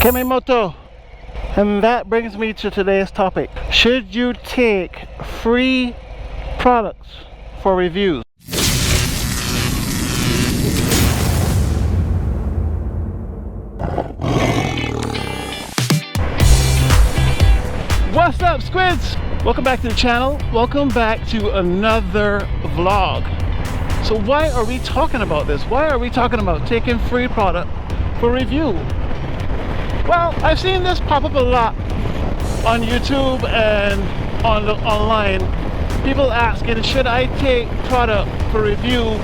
Bullmoto. And that brings me to today's topic. Should you take free products for reviews? What's up, squids? Welcome back to the channel. Welcome back to another vlog. So why are we talking about this? Why are we talking about taking free product for review? Well, I've seen this pop up a lot on YouTube and online. People asking, should I take product for review,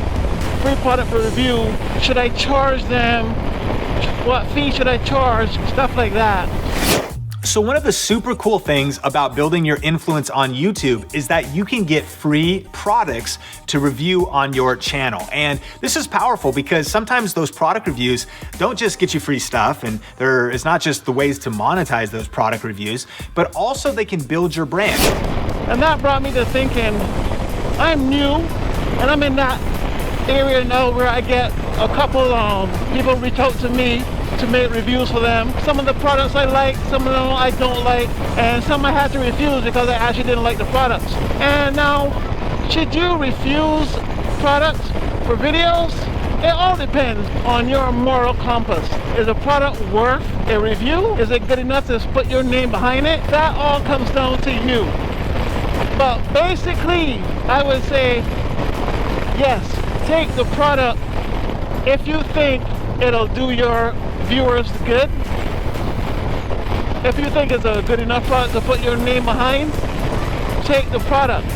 free product for review? Should I charge them? What fee should I charge? Stuff like that. So one of the super cool things about building your influence on YouTube is that you can get free products to review on your channel. And this is powerful because sometimes those product reviews don't just get you free stuff, and there is not just the ways to monetize those product reviews, but also they can build your brand. And that brought me to thinking, I'm new and I'm in that area now where I get a couple people reach out to me to make reviews for them. Some of the products I like, some of them I don't like, and some I had to refuse because I actually didn't like the products. And now, should you refuse products for videos? It all depends on your moral compass. Is a product worth a review? Is it good enough to put your name behind it? That all comes down to you. But basically, I would say, yes, take the product if you think it'll do your viewers good. If you think it's a good enough product to put your name behind, take the product.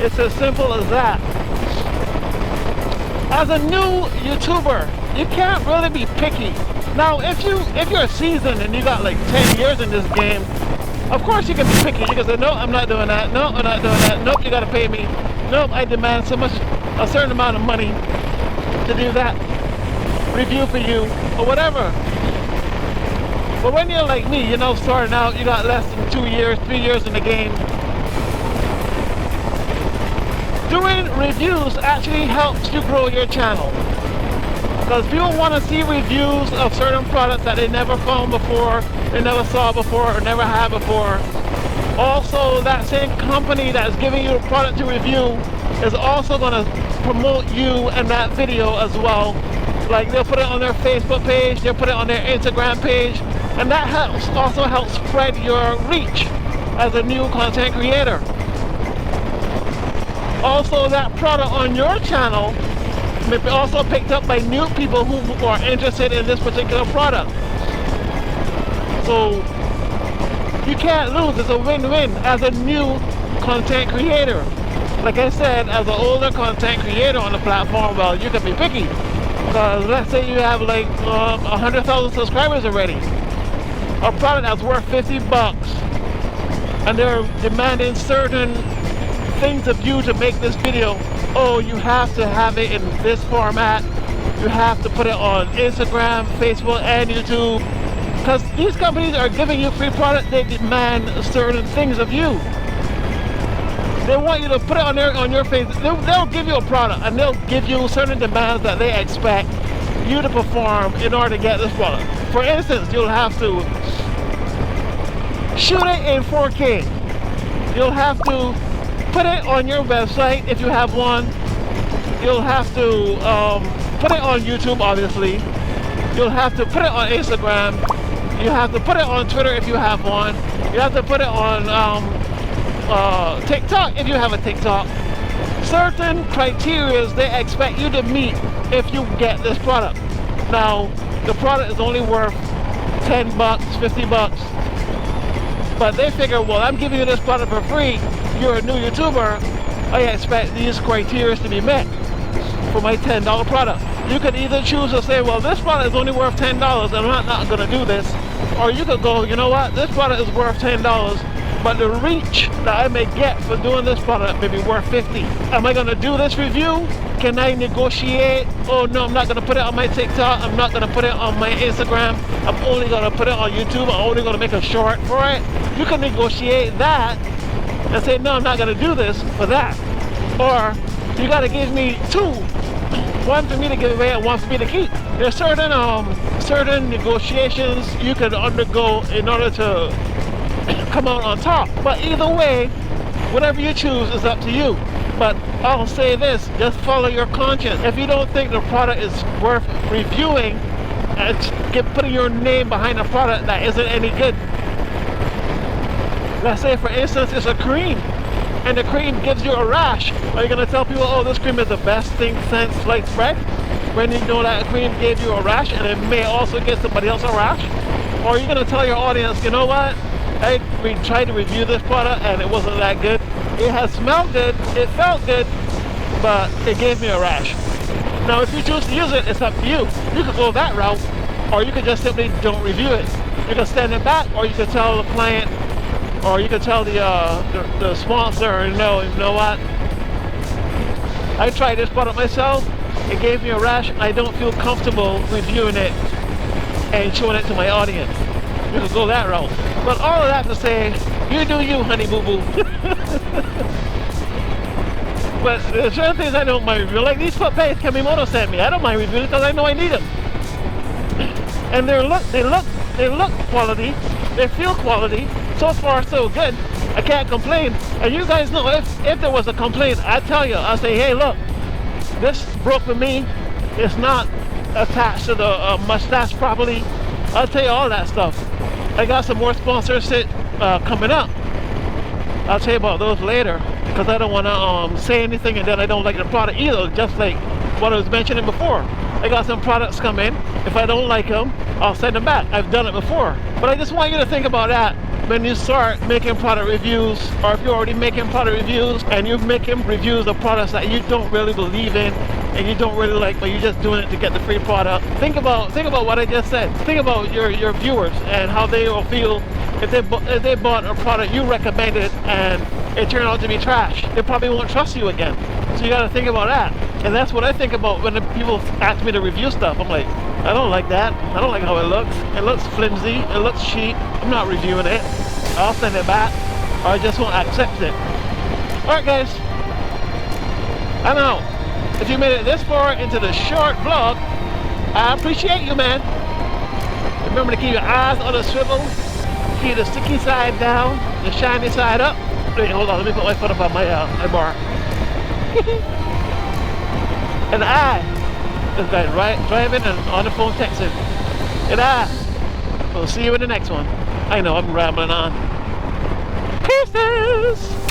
It's as simple as that. As a new YouTuber, you can't really be picky. Now, if you're seasoned and you got like 10 years in this game, of course you can be picky. You can say, no, I'm not doing that. No, I'm not doing that. Nope, you gotta pay me. Nope, I demand a certain amount of money to do that review for you or whatever. But when you're like me, you know, starting out, you got less than 2 years, 3 years in the game, doing reviews actually helps you grow your channel, because people want to see reviews of certain products that they never found before, they never saw before, or never had before. Also, that same company that's giving you a product to review is also going to promote you and that video as well. Like, they'll put it on their Facebook page, they'll put it on their Instagram page, and that also helps spread your reach as a new content creator. Also, that product on your channel may be also picked up by new people who are interested in this particular product. So you can't lose. It's a win-win as a new content creator. Like I said, as an older content creator on the platform, well, you can be picky. Because let's say you have like 100,000 subscribers already. A product that's worth 50 bucks, and they're demanding certain things of you to make this video. Oh, you have to have it in this format. You have to put it on Instagram, Facebook, and YouTube. Because these companies are giving you free product, they demand certain things of you. They want you to put it on your face. They'll give you a product and they'll give you certain demands that they expect you to perform in order to get this product. For instance, you'll have to shoot it in 4K. You'll have to put it on your website if you have one. You'll have to put it on YouTube, obviously. You'll have to put it on Instagram. You have to put it on Twitter if you have one. You have to put it on TikTok if you have a TikTok. Certain criteria they expect you to meet if you get this product. Now, the product is only worth 10 bucks, 50 bucks. But they figure, well, I'm giving you this product for free. You're a new YouTuber. I expect these criteria to be met for my $10 product. You could either choose to say, well, this product is only worth $10 and I'm not going to do this. Or you could go, you know what, this product is worth $10, but the reach that I may get for doing this product may be worth 50. Am I going to do this review? Can I negotiate? Oh no, I'm not going to put it on my TikTok. I'm not going to put it on my Instagram. I'm only going to put it on YouTube. I'm only going to make a short for it. You can negotiate that and say, no, I'm not going to do this for that. Or you got to give me two. One for me to give away and one for me to keep. There's certain certain negotiations you can undergo in order to come out on top. But either way, whatever you choose is up to you. But I'll say this, just follow your conscience. If you don't think the product is worth reviewing and putting your name behind a product that isn't any good. Let's say for instance it's a cream, and the cream gives you a rash. Are you going to tell people, oh, this cream is the best thing since sliced bread, when you know that cream gave you a rash and it may also give somebody else a rash? Or are you going to tell your audience, you know what, we tried to review this product and it wasn't that good. It has smelled good, it felt good, but it gave me a rash. Now if you choose to use it, it's up to you. You could go that route, or you could just simply don't review it. You can stand it back, or you could tell the client, or you could tell the sponsor, you know what, I tried this product myself, it gave me a rash, I don't feel comfortable reviewing it and showing it to my audience. You could go that route. But all of that to say, you do you, honey boo boo. But there's certain things I don't mind reviewing, like these foot pegs Kamimoto sent me. I don't mind reviewing because I know I need them. And they look quality, they feel quality. So far so good, I can't complain. And you guys know, if there was a complaint, I'd tell you, I'd say, hey look, this broke for me, it's not attached to the mustache properly. I'll tell you all that stuff. I got some more sponsors coming up. I'll tell you about those later, because I don't want to say anything and then I don't like the product either, just like what I was mentioning before. I got some products coming. If I don't like them, I'll send them back. I've done it before. But I just want you to think about that when you start making product reviews, or if you're already making product reviews and you're making reviews of products that you don't really believe in and you don't really like, but you're just doing it to get the free product. Think about what I just said. Think about your viewers and how they will feel if they bought a product you recommended and it turned out to be trash. They probably won't trust you again. So you got to think about that. And that's what I think about when the people ask me to review stuff. I'm like, I don't like that. I don't like how it looks. It looks flimsy. It looks cheap. I'm not reviewing it. I'll send it back, or I just won't accept it. Alright guys, I'm out. If you made it this far into the short vlog, I appreciate you, man. Remember to keep your eyes on the swivel, keep the sticky side down, the shiny side up. Wait, hold on, let me put my foot up on my bar. And this guy driving and on the phone texting. And we'll see you in the next one. I know I'm rambling on. Pieces!